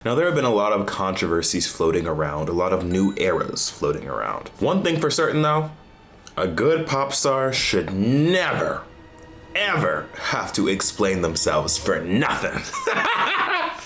Now, there have been a lot of controversies floating around, a lot of new eras floating around. One thing for certain though, a good pop star should never, ever have to explain themselves for nothing.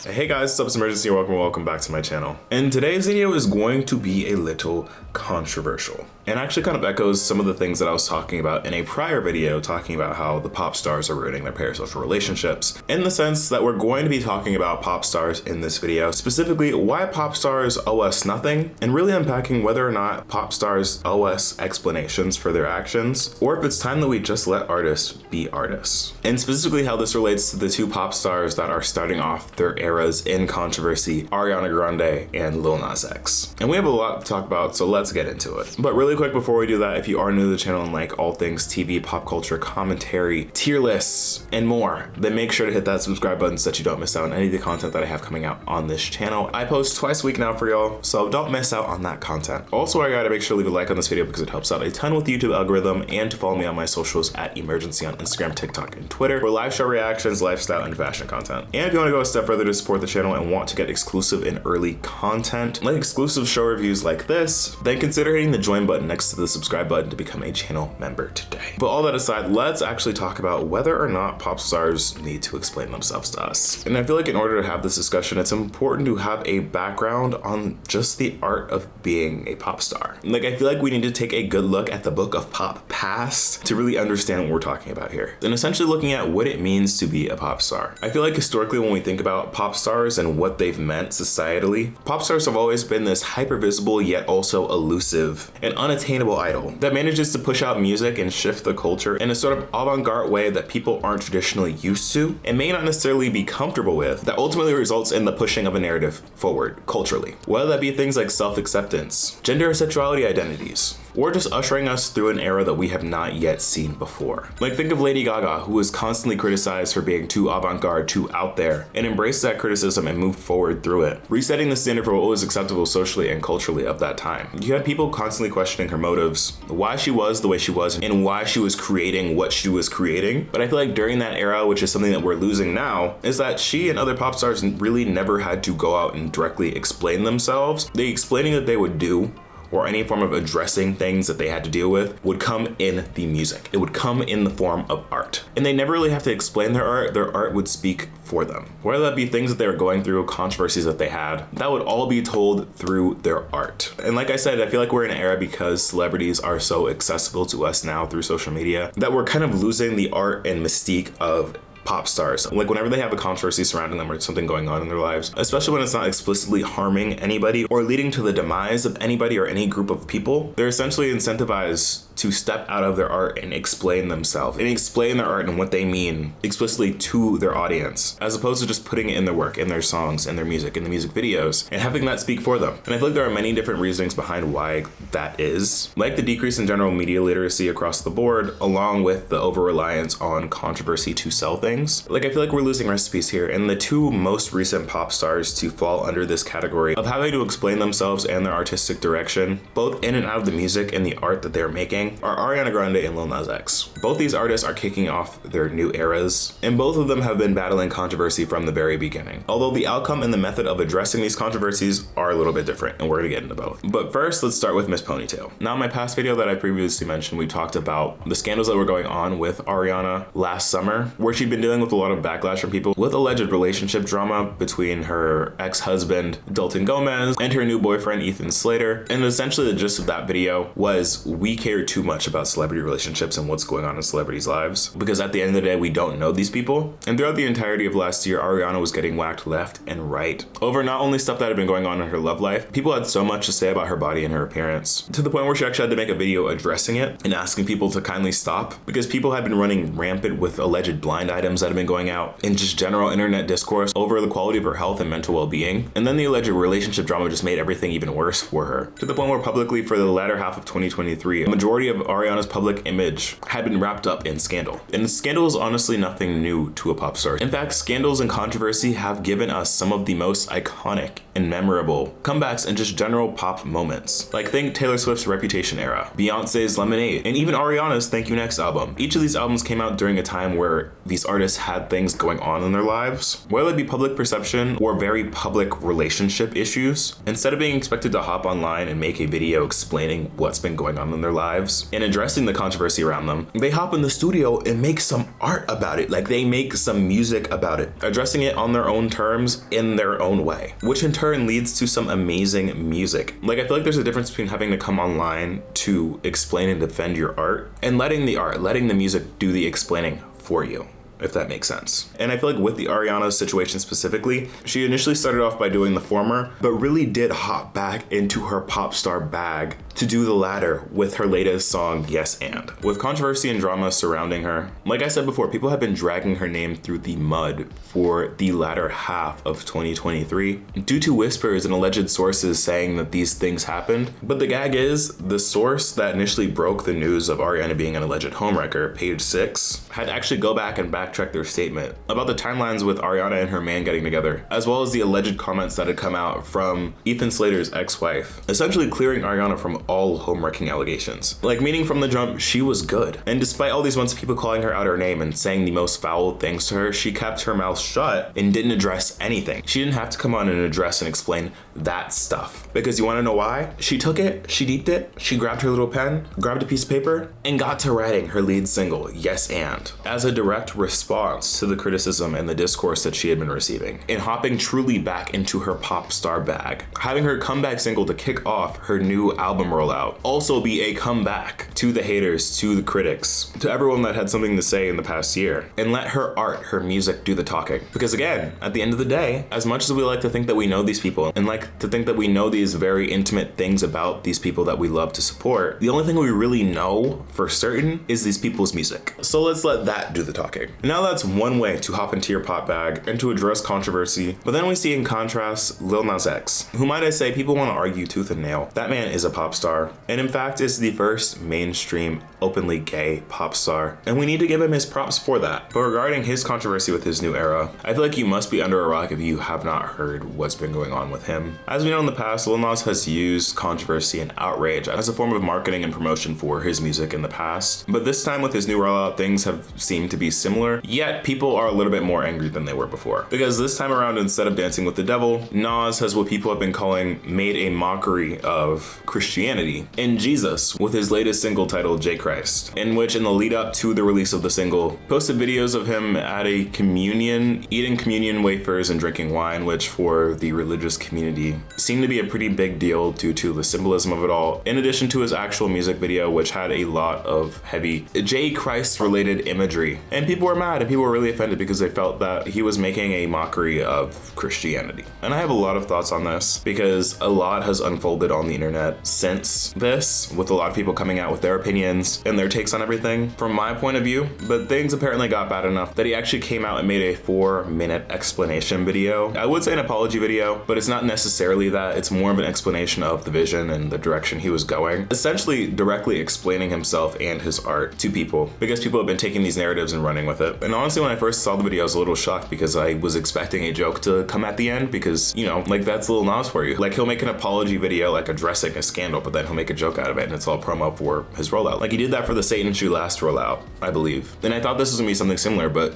Hey guys, what's up, it's Imurgency, welcome back to my channel. And today's video is going to be a little controversial. And actually kind of echoes some of the things that I was talking about in a prior video, talking about how the pop stars are ruining their parasocial relationships. In the sense that we're going to be talking about pop stars in this video, specifically why pop stars owe us nothing, and really unpacking whether or not pop stars owe us explanations for their actions, or if it's time that we just let artists be artists. And specifically how this relates to the two pop stars that are starting off their eras in controversy, Ariana Grande and Lil Nas X. And we have a lot to talk about, so let's get into it. But really quick before we do that, if you are new to the channel and like all things TV, pop culture, commentary, tier lists, and more, then make sure to hit that subscribe button so that you don't miss out on any of the content that I have coming out on this channel. I post twice a week now for y'all, so don't miss out on that content. Also, I gotta make sure to leave a like on this video because it helps out a ton with the YouTube algorithm, and to follow me on my socials at Imurgency on Instagram, TikTok, and Twitter for live show reactions, lifestyle, and fashion content. And if you want to go a step further to support the channel and want to get exclusive and early content, like exclusive show reviews like this, then consider hitting the join button next to the subscribe button to become a channel member today. But all that aside, let's actually talk about whether or not pop stars need to explain themselves to us. And I feel like in order to have this discussion, it's important to have a background on just the art of being a pop star. Like, I feel like we need to take a good look at the book of pop past to really understand what we're talking about here. And essentially looking at what it means to be a pop star. I feel like historically when we think about pop stars and what they've meant societally, pop stars have always been this hyper visible yet also elusive and unattainable idol that manages to push out music and shift the culture in a sort of avant-garde way that people aren't traditionally used to and may not necessarily be comfortable with, that ultimately results in the pushing of a narrative forward culturally. Whether that be things like self-acceptance, gender or sexuality identities, or just ushering us through an era that we have not yet seen before. Like, think of Lady Gaga, who was constantly criticized for being too avant-garde, too out there, and embraced that criticism and moved forward through it, resetting the standard for what was acceptable socially and culturally of that time. You had people constantly questioning her motives, why she was the way she was, and why she was creating what she was creating. But I feel like during that era, which is something that we're losing now, is that she and other pop stars really never had to go out and directly explain themselves. The explaining that they would do, or any form of addressing things that they had to deal with, would come in the music. It would come in the form of art. And they never really have to explain their art would speak for them. Whether that be things that they were going through, controversies that they had, that would all be told through their art. And like I said, I feel like we're in an era because celebrities are so accessible to us now through social media that we're kind of losing the art and mystique of pop stars. Like, whenever they have a controversy surrounding them or something going on in their lives, especially when it's not explicitly harming anybody or leading to the demise of anybody or any group of people, they're essentially incentivized to step out of their art and explain themselves and explain their art and what they mean explicitly to their audience, as opposed to just putting it in their work, in their songs, in their music, in the music videos, and having that speak for them. And I feel like there are many different reasons behind why that is, like the decrease in general media literacy across the board, along with the over-reliance on controversy to sell things. Like, I feel like we're losing recipes here, and the two most recent pop stars to fall under this category of having to explain themselves and their artistic direction, both in and out of the music and the art that they're making, are Ariana Grande and Lil Nas X. Both these artists are kicking off their new eras, and both of them have been battling controversy from the very beginning. Although the outcome and the method of addressing these controversies are a little bit different, and we're gonna get into both. But first, let's start with Miss Ponytail. Now, in my past video that I previously mentioned, we talked about the scandals that were going on with Ariana last summer, where she'd been dealing with a lot of backlash from people with alleged relationship drama between her ex-husband, Dalton Gomez, and her new boyfriend, Ethan Slater. And essentially the gist of that video was, we care too much about celebrity relationships and what's going on in celebrities' lives, because at the end of the day, we don't know these people. And throughout the entirety of last year, Ariana was getting whacked left and right over not only stuff that had been going on in her love life, people had so much to say about her body and her appearance, to the point where she actually had to make a video addressing it and asking people to kindly stop, because people had been running rampant with alleged blind items that had been going out and just general internet discourse over the quality of her health and mental well-being. And then the alleged relationship drama just made everything even worse for her, to the point where publicly for the latter half of 2023, a majority majority of Ariana's public image had been wrapped up in scandal. And scandal is honestly nothing new to a pop star. In fact, scandals and controversy have given us some of the most iconic and memorable comebacks and just general pop moments. Like think Taylor Swift's Reputation era, Beyonce's Lemonade, and even Ariana's Thank You Next album. Each of these albums came out during a time where these artists had things going on in their lives, whether it be public perception or very public relationship issues. Instead of being expected to hop online and make a video explaining what's been going on in their lives and addressing the controversy around them, they hop in the studio and make some art about it. Like they make some music about it, addressing it on their own terms in their own way, which in turn leads to some amazing music. Like I feel like there's a difference between having to come online to explain and defend your art and letting the music do the explaining for you, if that makes sense. And I feel like with the Ariana situation specifically, she initially started off by doing the former, but really did hop back into her pop star bag to do the latter with her latest song, Yes And. With controversy and drama surrounding her, like I said before, people have been dragging her name through the mud for the latter half of 2023 due to whispers and alleged sources saying that these things happened. But the gag is, the source that initially broke the news of Ariana being an alleged homewrecker, Page 6, had to actually go back and backtrack their statement about the timelines with Ariana and her man getting together, as well as the alleged comments that had come out from Ethan Slater's ex-wife, essentially clearing Ariana from all homewrecking allegations. Like, meaning from the jump, she was good. And despite all these months of people calling her out her name and saying the most foul things to her, she kept her mouth shut and didn't address anything. She didn't have to come on and address and explain that stuff. Because you wanna know why? She took it, she deeped it, she grabbed her little pen, grabbed a piece of paper, and got to writing her lead single, Yes And, as a direct response to the criticism and the discourse that she had been receiving, and hopping truly back into her pop star bag. Having her comeback single to kick off her new album rollout also be a comeback to the haters, to the critics, to everyone that had something to say in the past year, and let her art, her music do the talking. Because again, at the end of the day, as much as we like to think that we know these people and like to think that we know these very intimate things about these people that we love to support, the only thing we really know for certain is these people's music. So let's let that do the talking. Now that's one way to hop into your pop bag and to address controversy. But then we see in contrast Lil Nas X, who, might I say, people want to argue tooth and nail. That man is a pop star, and in fact is the first mainstream openly gay pop star, and we need to give him his props for that. But regarding his controversy with his new era, I feel like you must be under a rock if you have not heard what's been going on with him. As we know in the past, Lil Nas has used controversy and outrage as a form of marketing and promotion for his music in the past, but this time with his new rollout, things have seemed to be similar, yet people are a little bit more angry than they were before. Because this time around, instead of dancing with the devil, Nas has what people have been calling made a mockery of Christianity and Jesus with his latest single titled J Christ, in which in the lead up to the release of the single, posted videos of him at a communion, eating communion wafers and drinking wine, which for the religious community seemed to be a pretty big deal due to the symbolism of it all, in addition to his actual music video, which had a lot of heavy J Christ related imagery. And people were mad and people were really offended because they felt that he was making a mockery of Christianity. And I have a lot of thoughts on this because a lot has unfolded on the internet since this, with a lot of people coming out with their opinions and their takes on everything from my point of view. But things apparently got bad enough that he actually came out and made a 4-minute explanation video. I would say an apology video, but it's not necessarily that. It's more of an explanation of the vision and the direction he was going, essentially directly explaining himself and his art to people, because people have been taking these narratives and running with it. And honestly, when I first saw the video, I was a little shocked because I was expecting a joke to come at the end, because, you know, like, that's Lil Nas for you. Like, he'll make an apology video like addressing a scandal, but then he'll make a joke out of it and it's all promo for his rollout. Like, he did that for the Satan Shoe last rollout, I believe. And I thought this was gonna be something similar, but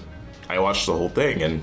I watched the whole thing and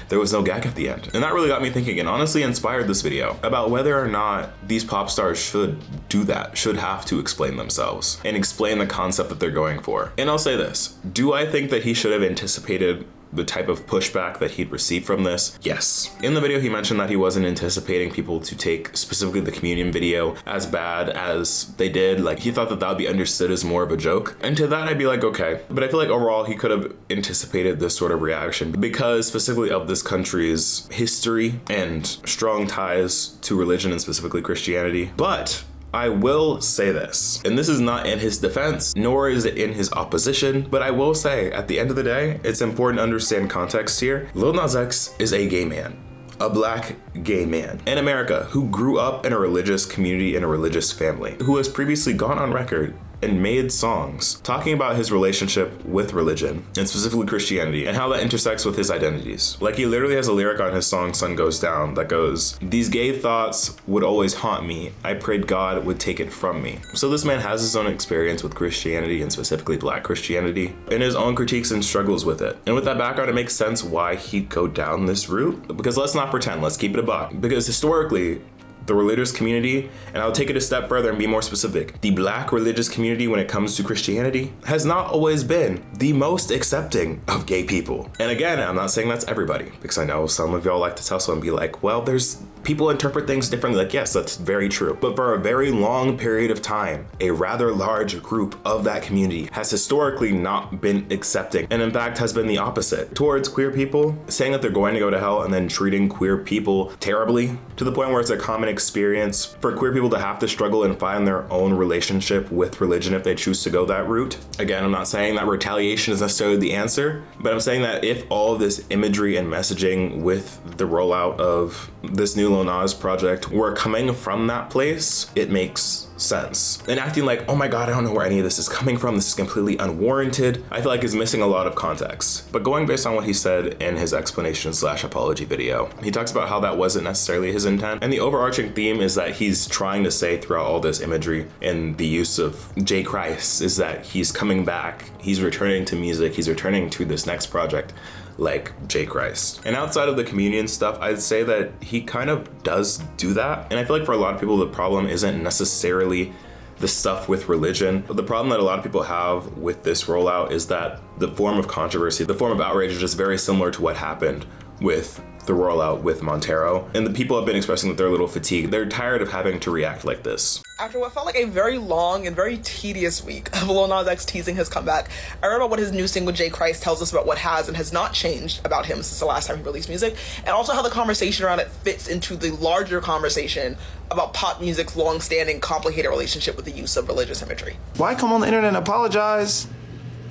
there was no gag at the end. And that really got me thinking and honestly inspired this video about whether or not these pop stars should do that, should have to explain themselves and explain the concept that they're going for. And I'll say this, do I think that he should have anticipated the type of pushback that he'd receive from this? Yes. In the video, he mentioned that he wasn't anticipating people to take specifically the communion video as bad as they did. Like, he thought that that would be understood as more of a joke. And to that, I'd be like, okay. But I feel like overall, he could have anticipated this sort of reaction because specifically of this country's history and strong ties to religion and specifically Christianity. But I will say this, and this is not in his defense, nor is it in his opposition, but I will say, at the end of the day, it's important to understand context here. Lil Nas X is a gay man, a black gay man in America who grew up in a religious community, in a religious family, who has previously gone on record and made songs talking about his relationship with religion, and specifically Christianity, and how that intersects with his identities. Like, he literally has a lyric on his song Sun Goes Down that goes, "These gay thoughts would always haunt me. I prayed God would take it from me." So this man has his own experience with Christianity, and specifically Black Christianity, and his own critiques and struggles with it. And with that background, it makes sense why he'd go down this route. Because let's not pretend, let's keep it a buck. Because historically, the religious community, and I'll take it a step further and be more specific, the Black religious community when it comes to Christianity has not always been the most accepting of gay people. And again, I'm not saying that's everybody, because I know some of y'all like to tussle and be like, well, there's people interpret things differently. Like, yes, that's very true. But for a very long period of time, a rather large group of that community has historically not been accepting, and in fact has been the opposite towards queer people, saying that they're going to go to hell and then treating queer people terribly, to the point where it's a common experience for queer people to have to struggle and find their own relationship with religion if they choose to go that route. Again, I'm not saying that retaliation is necessarily the answer, but I'm saying that if all of this imagery and messaging with the rollout of this new Lil Nas project were coming from that place, it makes sense. And acting like, oh my God, I don't know where any of this is coming from, this is completely unwarranted, I feel like is missing a lot of context. But going based on what he said in his explanation/apology video, he talks about how that wasn't necessarily his intent. And the overarching theme is that he's trying to say throughout all this imagery and the use of J. Christ is that he's coming back, he's returning to music, he's returning to this next project like J. Christ. And outside of the communion stuff, I'd say that he kind of does do that. And I feel like for a lot of people, the problem isn't necessarily the stuff with religion. But the problem that a lot of people have with this rollout is that the form of controversy, the form of outrage is just very similar to what happened with the rollout with Montero. And the people have been expressing that they're a little fatigued. They're tired of having to react like this. After what felt like a very long and very tedious week of Lil Nas X teasing his comeback, I read about what his new single J. Christ tells us about what has and has not changed about him since the last time he released music, and also how the conversation around it fits into the larger conversation about pop music's long-standing complicated relationship with the use of religious imagery. Why come on the internet and apologize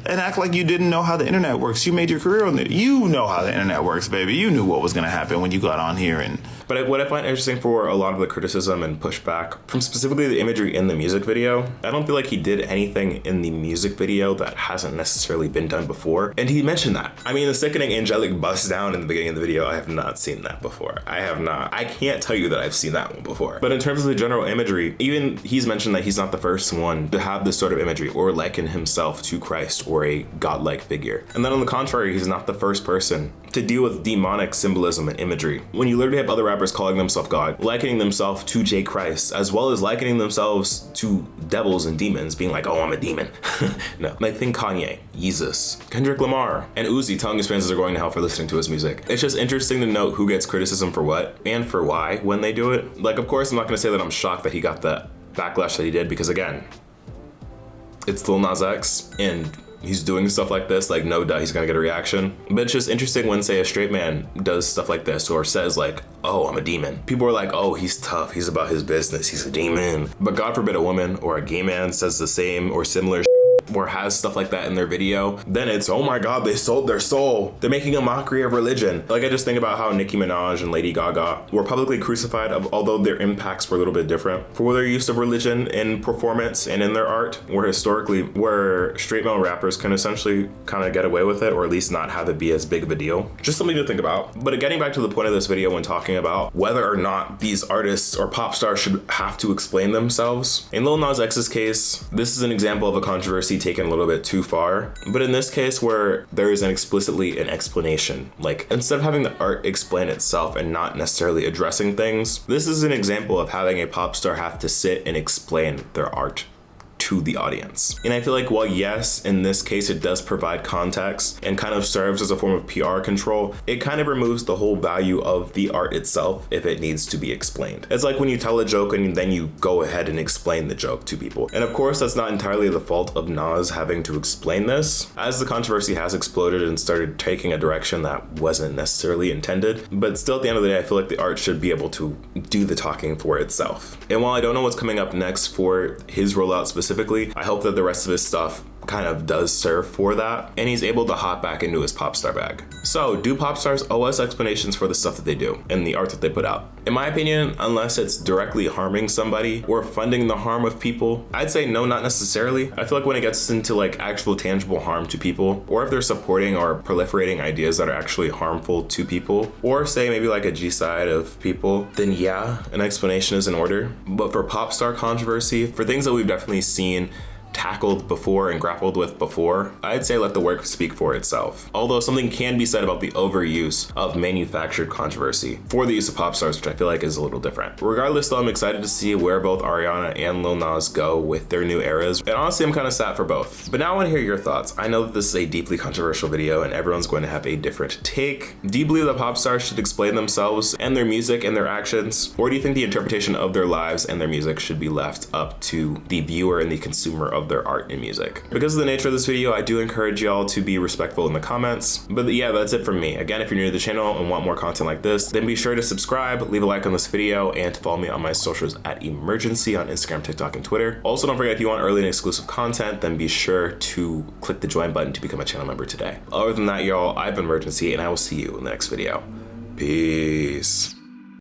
and act like you didn't know how the internet works? You made your career on it. You know how the internet works, baby. You knew what was going to happen when you got on here. And But what I find interesting for a lot of the criticism and pushback from specifically the imagery in the music video, I don't feel like he did anything in the music video that hasn't necessarily been done before. And he mentioned that. I mean, the sickening angelic bust down in the beginning of the video, I have not seen that before. I have not. I can't tell you that I've seen that one before. But in terms of the general imagery, even he's mentioned that he's not the first one to have this sort of imagery or liken himself to Christ or a godlike figure. And then on the contrary, he's not the first person to deal with demonic symbolism and imagery. When you literally have other rappers calling themselves God, likening themselves to J. Christ, as well as likening themselves to devils and demons, being like, oh, I'm a demon. No, like think Kanye, Jesus, Kendrick Lamar, and Uzi telling his fans they're going to hell for listening to his music. It's just interesting to note who gets criticism for what and for why when they do it. Like, of course, I'm not gonna say that I'm shocked that he got the backlash that he did, because again, it's Lil Nas X and he's doing stuff like this, like no doubt he's gonna get a reaction. But it's just interesting when, say, a straight man does stuff like this or says like, oh, I'm a demon. People are like, oh, he's tough, he's about his business, he's a demon. But God forbid a woman or a gay man says the same or similar or has stuff like that in their video, then it's, oh my God, they sold their soul. They're making a mockery of religion. Like, I just think about how Nicki Minaj and Lady Gaga were publicly crucified, although their impacts were a little bit different, for their use of religion in performance and in their art, where straight male rappers can essentially kind of get away with it, or at least not have it be as big of a deal. Just something to think about. But getting back to the point of this video when talking about whether or not these artists or pop stars should have to explain themselves, in Lil Nas X's case, this is an example of a controversy taken a little bit too far. But in this case, where there is explicitly an explanation, like instead of having the art explain itself and not necessarily addressing things, this is an example of having a pop star have to sit and explain their art to the audience. And I feel like, while yes, in this case it does provide context and kind of serves as a form of PR control, it kind of removes the whole value of the art itself if it needs to be explained. It's like when you tell a joke and then you go ahead and explain the joke to people. And of course, that's not entirely the fault of Nas having to explain this, as the controversy has exploded and started taking a direction that wasn't necessarily intended. But still, at the end of the day, I feel like the art should be able to do the talking for itself. And while I don't know what's coming up next for his rollout specifically, I hope that the rest of his stuff kind of does serve for that, and he's able to hop back into his pop star bag. So do pop stars owe us explanations for the stuff that they do and the art that they put out? In my opinion, unless it's directly harming somebody or funding the harm of people, I'd say no, not necessarily. I feel like when it gets into like actual tangible harm to people, or if they're supporting or proliferating ideas that are actually harmful to people, or say maybe like a G side of people, then yeah, an explanation is in order. But for pop star controversy, for things that we've definitely seen tackled before and grappled with before, I'd say let the work speak for itself. Although something can be said about the overuse of manufactured controversy for the use of pop stars, which I feel like is a little different. Regardless though, I'm excited to see where both Ariana and Lil Nas go with their new eras, and honestly I'm kind of sad for both. But now I want to hear your thoughts. I know that this is a deeply controversial video and everyone's going to have a different take. Do you believe that pop stars should explain themselves and their music and their actions? Or do you think the interpretation of their lives and their music should be left up to the viewer and the consumer of their art and music? Because of the nature of this video, I do encourage y'all to be respectful in the comments. But yeah, that's it from me. Again, if you're new to the channel and want more content like this, then be sure to subscribe, leave a like on this video, and to follow me on my socials at Imurgency on Instagram, TikTok, and Twitter. Also, don't forget, if you want early and exclusive content, then be sure to click the join button to become a channel member today. Other than that, y'all, I've been Imurgency, and I will see you in the next video. Peace.